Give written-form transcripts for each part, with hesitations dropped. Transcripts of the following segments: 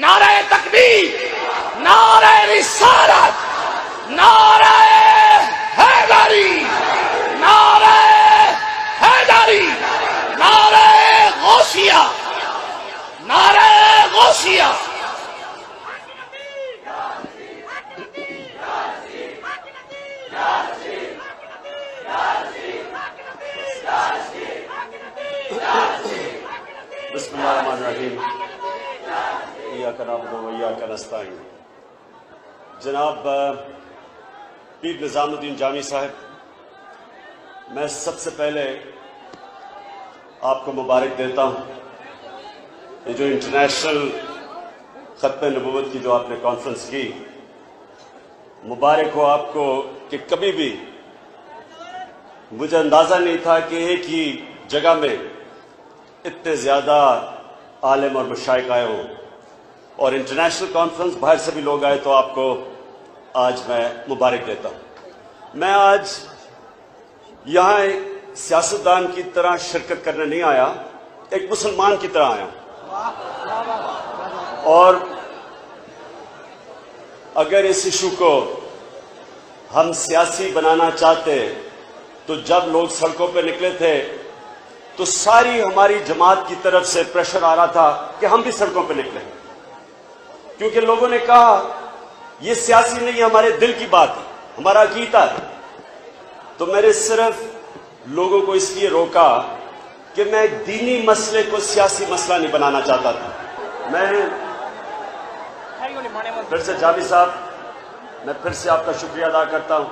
نعرہ تکبیر، نعرہ رسالت، نعرہ حیدری، نعرہ حیدری، نعرہ غوثیہ، نعرہ غوثیہ۔ بسم اللہ الرحمن الرحیم، ایاک نعبد و ایاک نستعین۔ جناب پیر نظام الدین جامی صاحب، میں سب سے پہلے آپ کو مبارک دیتا ہوں۔ یہ جو انٹرنیشنل ختم نبوت کی جو آپ نے کانفرنس کی، مبارک ہو آپ کو کہ کبھی بھی مجھے اندازہ نہیں تھا کہ ایک ہی جگہ میں اتنے زیادہ عالم اور مشائخ آئے ہوں، اور انٹرنیشنل کانفرنس باہر سے بھی لوگ آئے، تو آپ کو آج میں مبارک دیتا ہوں۔ میں آج یہاں ایک سیاستدان کی طرح شرکت کرنے نہیں آیا، ایک مسلمان کی طرح آیا ہوں۔ اور اگر اس ایشو کو ہم سیاسی بنانا چاہتے تو جب لوگ سڑکوں پہ نکلے تھے تو ساری ہماری جماعت کی طرف سے پریشر آ رہا تھا کہ ہم بھی سڑکوں پہ نکلیں، کیونکہ لوگوں نے کہا یہ سیاسی نہیں، ہمارے دل کی بات ہے، ہمارا عقیدہ ہے۔ تو میں نے صرف لوگوں کو اس لیے روکا کہ میں ایک دینی مسئلے کو سیاسی مسئلہ نہیں بنانا چاہتا تھا۔ میں پھر سے جامی صاحب، میں پھر سے آپ کا شکریہ ادا کرتا ہوں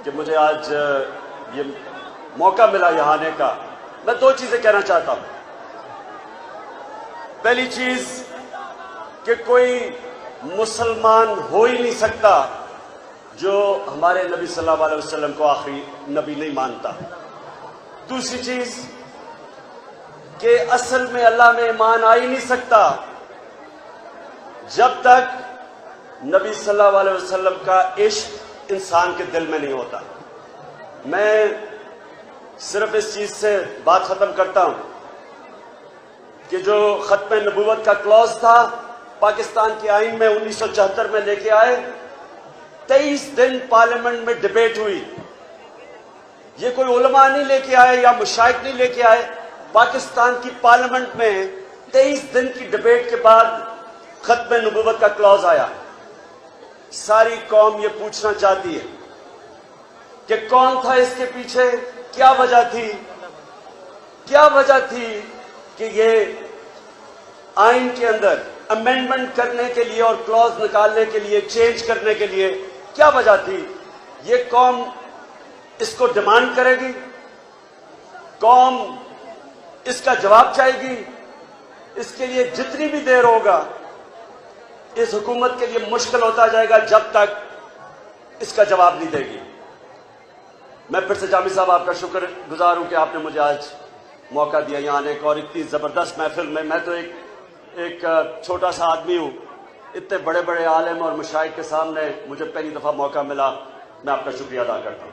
کہ مجھے آج یہ موقع ملا یہاں آنے کا۔ میں دو چیزیں کہنا چاہتا ہوں۔ پہلی چیز کہ کوئی مسلمان ہو ہی نہیں سکتا جو ہمارے نبی صلی اللہ علیہ وسلم کو آخری نبی نہیں مانتا۔ دوسری چیز کہ اصل میں اللہ میں ایمان آ ہی نہیں سکتا جب تک نبی صلی اللہ علیہ وسلم کا عشق انسان کے دل میں نہیں ہوتا۔ میں صرف اس چیز سے بات ختم کرتا ہوں کہ جو ختم نبوت کا کلوز تھا پاکستان کے آئین میں 1974 میں لے کے آئے، 23 دن پارلیمنٹ میں ڈیبیٹ ہوئی۔ یہ کوئی علماء نہیں لے کے آئے یا مشائخ نہیں لے کے آئے، پاکستان کی پارلیمنٹ میں 23 دن کی ڈیبیٹ کے بعد ختم نبوت کا کلوز آیا۔ ساری قوم یہ پوچھنا چاہتی ہے کہ کون تھا اس کے پیچھے، کیا وجہ تھی، کیا وجہ تھی کہ یہ آئین کے اندر امینڈمنٹ کرنے کے لیے اور کلوز نکالنے کے لیے، چینج کرنے کے لیے کیا وجہ تھی؟ یہ قوم اس کو ڈیمانڈ کرے گی، قوم اس کا جواب چاہے گی۔ اس کے لیے جتنی بھی دیر ہوگا اس حکومت کے لیے مشکل ہوتا جائے گا جب تک اس کا جواب نہیں دے گی۔ میں پھر سے جامی صاحب آپ کا شکر گزار ہوں کہ آپ نے مجھے آج موقع دیا یہاں آنے کا، اور اتنی زبردست محفل میں۔ میں تو ایک چھوٹا سا آدمی ہوں، اتنے بڑے بڑے عالم اور مشائخ کے سامنے مجھے پہلی دفعہ موقع ملا۔ میں آپ کا شکریہ ادا کرتا ہوں۔